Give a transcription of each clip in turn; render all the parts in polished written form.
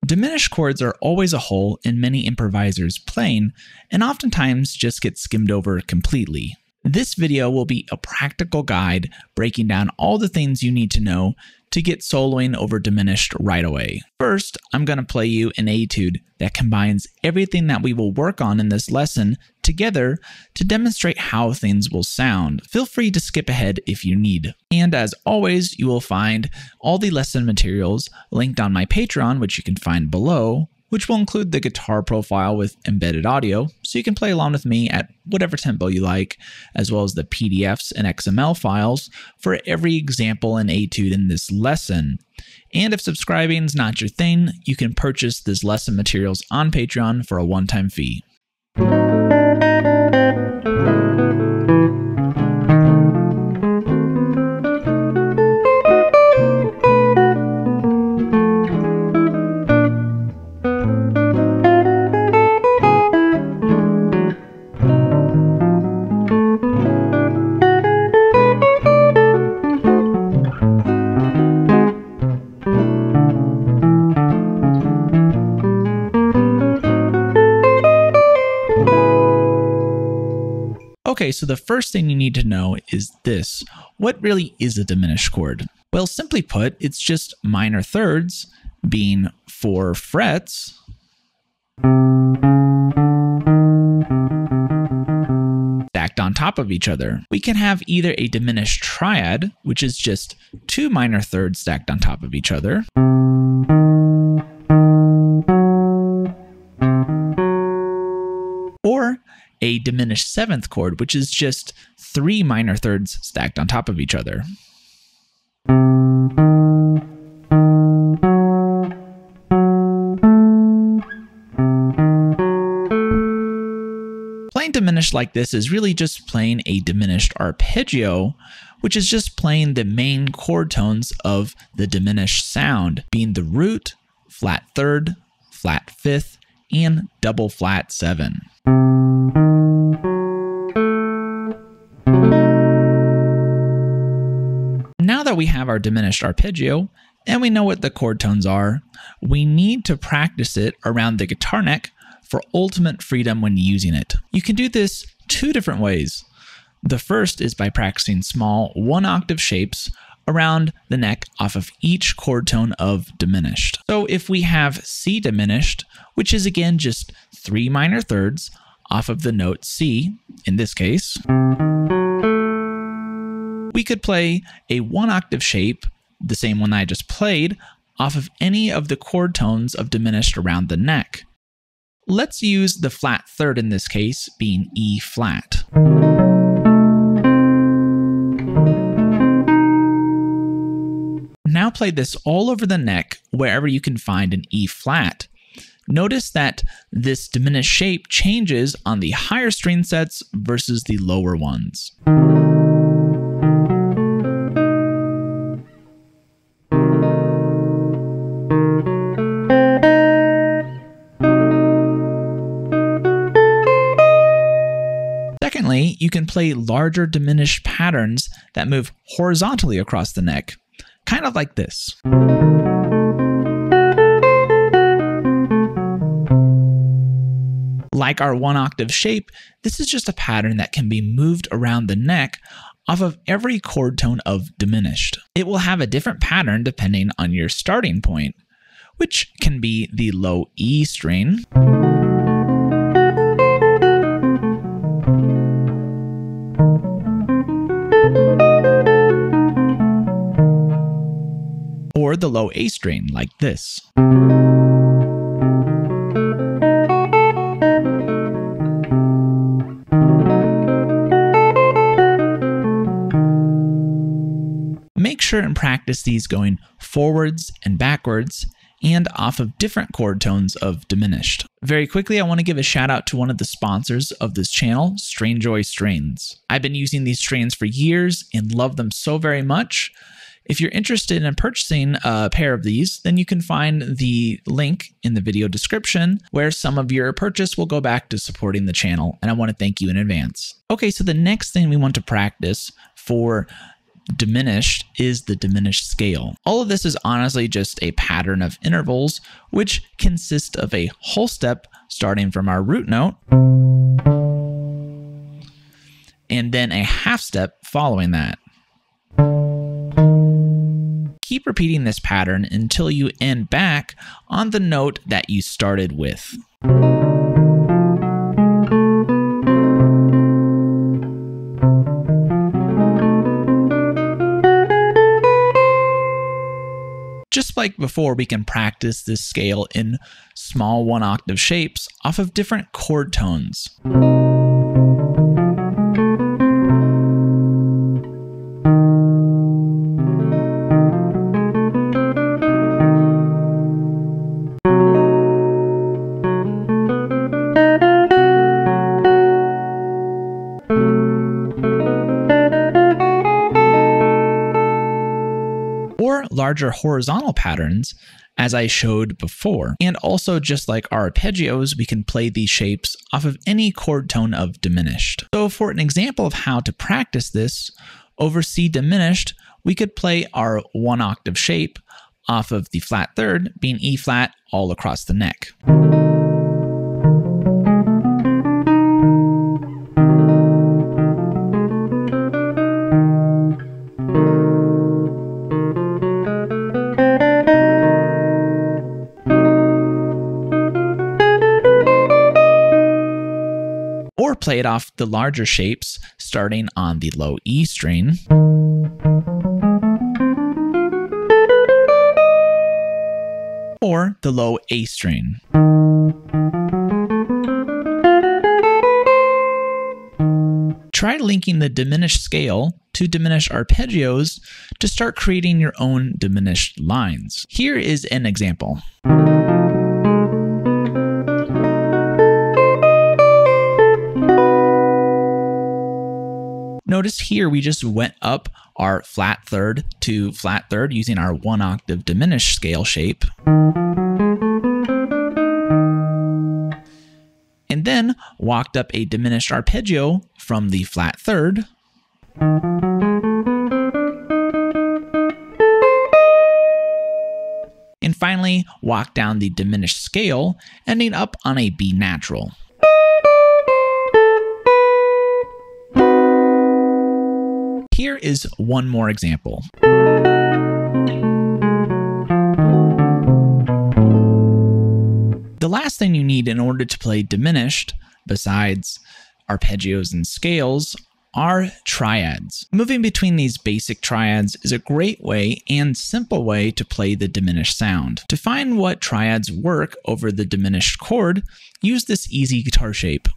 Diminished chords are always a hole in many improvisers' playing and oftentimes just get skimmed over completely. This video will be a practical guide breaking down all the things you need to know to get soloing over diminished right away. First, I'm going to play you an etude that combines everything that we will work on in this lesson together to demonstrate how things will sound. Feel free to skip ahead if you need. And as always, you will find all the lesson materials linked on my Patreon, which you can find below, which will include the guitar profile with embedded audio, so you can play along with me at whatever tempo you like, as well as the PDFs and XML files for every example and etude in this lesson. And if subscribing is not your thing, you can purchase this lesson materials on Patreon for a one-time fee. Okay, so the first thing you need to know is this. What really is a diminished chord? Well, simply put, it's just minor thirds being 4 frets stacked on top of each other. We can have either a diminished triad, which is just 2 minor thirds stacked on top of each other, or a diminished 7th chord, which is just 3 minor thirds stacked on top of each other. Playing diminished like this is really just playing a diminished arpeggio, which is just playing the main chord tones of the diminished sound, being the root, flat 3rd, flat 5th, and double flat 7. Now that we have our diminished arpeggio and we know what the chord tones are, we need to practice it around the guitar neck for ultimate freedom when using it. You can do this 2 different ways. The first is by practicing small 1-octave shapes around the neck off of each chord tone of diminished. So if we have C diminished, which is again just 3 minor thirds off of the note C, in this case, we could play a 1-octave shape, the same one I just played, off of any of the chord tones of diminished around the neck. Let's use the flat 3rd in this case, being E flat. Now play this all over the neck wherever you can find an E flat. Notice that this diminished shape changes on the higher string sets versus the lower ones. Secondly, you can play larger diminished patterns that move horizontally across the neck, kind of like this. Like our 1-octave shape, this is just a pattern that can be moved around the neck off of every chord tone of diminished. It will have a different pattern depending on your starting point, which can be the low E string, or the low A string, like this. Make sure and practice these going forwards and backwards and off of different chord tones of diminished. Very quickly, I want to give a shout out to one of the sponsors of this channel, Stringjoy Sponser. I've been using these strains for years and love them so very much. If you're interested in purchasing a pair of these, then you can find the link in the video description where some of your purchase will go back to supporting the channel, and I want to thank you in advance. Okay, so the next thing we want to practice for diminished is the diminished scale. All of this is honestly just a pattern of intervals, which consist of a whole step starting from our root note, and then a half step following that. Keep repeating this pattern until you end back on the note that you started with. Just like before, we can practice this scale in small 1-octave shapes off of different chord tones. Or larger horizontal patterns, as I showed before. And also, just like our arpeggios, we can play these shapes off of any chord tone of diminished. So for an example of how to practice this, over C diminished, we could play our 1-octave shape off of the flat third, being E flat all across the neck. Or play it off the larger shapes, starting on the low E string, or the low A string. Try linking the diminished scale to diminished arpeggios to start creating your own diminished lines. Here is an example. Notice here we just went up our flat third to flat third using our 1-octave diminished scale shape. And then walked up a diminished arpeggio from the flat third. And finally walked down the diminished scale, ending up on a B natural. Here is one more example. The last thing you need in order to play diminished, besides arpeggios and scales, are triads. Moving between these basic triads is a great way and simple way to play the diminished sound. To find what triads work over the diminished chord, use this easy guitar shape.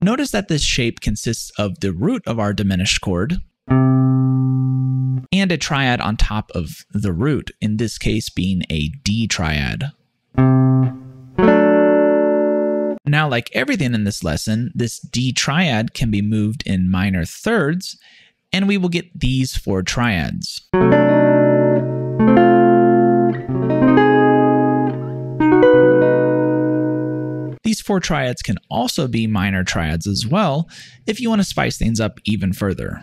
Notice that this shape consists of the root of our diminished chord and a triad on top of the root, in this case being a D triad. Now, like everything in this lesson, this D triad can be moved in minor thirds, and we will get these 4 triads. These 4 triads can also be minor triads as well, if you want to spice things up even further.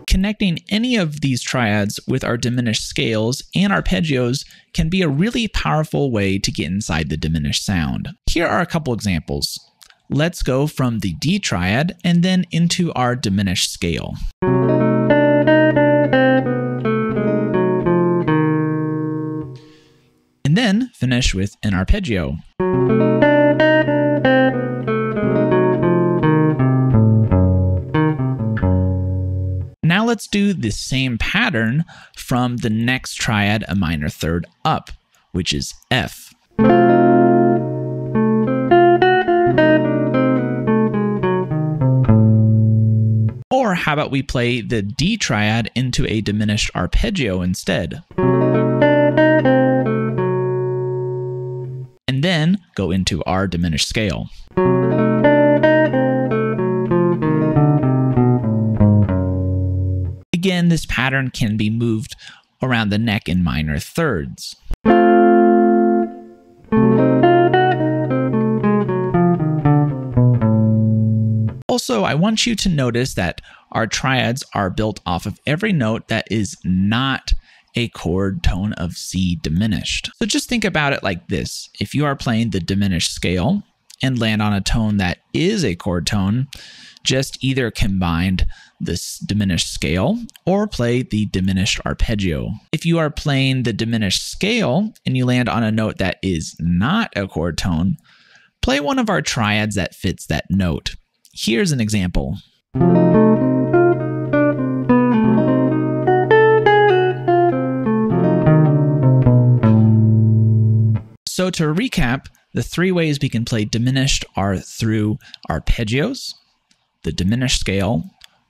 Connecting any of these triads with our diminished scales and arpeggios can be a really powerful way to get inside the diminished sound. Here are a couple examples. Let's go from the D triad and then into our diminished scale. And then finish with an arpeggio. Now let's do the same pattern from the next triad, a minor third up, which is F. Or how about we play the D triad into a diminished arpeggio instead? And then go into our diminished scale. Again, this pattern can be moved around the neck in minor thirds. Also, I want you to notice that our triads are built off of every note that is not a chord tone of C diminished. So just think about it like this. If you are playing the diminished scale and land on a tone that is a chord tone, just either combine this diminished scale or play the diminished arpeggio. If you are playing the diminished scale and you land on a note that is not a chord tone, play one of our triads that fits that note. Here's an example. So to recap, the three ways we can play diminished are through arpeggios, the diminished scale,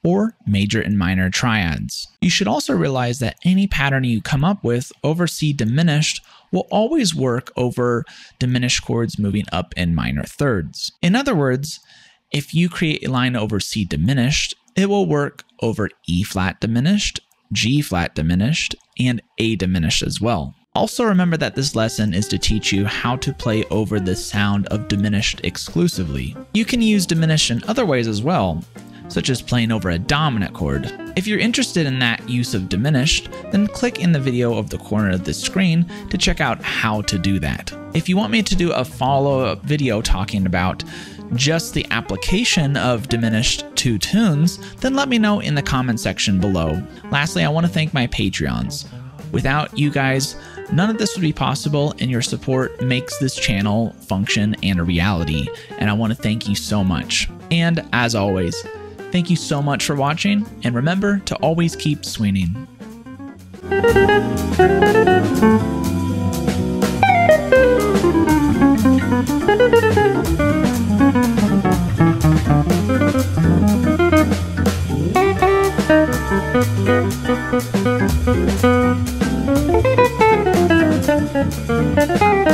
or major and minor triads. You should also realize that any pattern you come up with over C diminished will always work over diminished chords moving up in minor thirds. In other words, if you create a line over C diminished, it will work over E flat diminished, G flat diminished, and A diminished as well. Also remember that this lesson is to teach you how to play over the sound of diminished exclusively. You can use diminished in other ways as well, such as playing over a dominant chord. If you're interested in that use of diminished, then click in the video of the corner of the screen to check out how to do that. If you want me to do a follow-up video talking about just the application of diminished to tunes, then let me know in the comment section below. Lastly, I want to thank my Patreons. Without you guys, none of this would be possible, and your support makes this channel function and a reality, and I want to thank you so much. And as always, thank you so much for watching, and remember to always keep swinging. Thank you.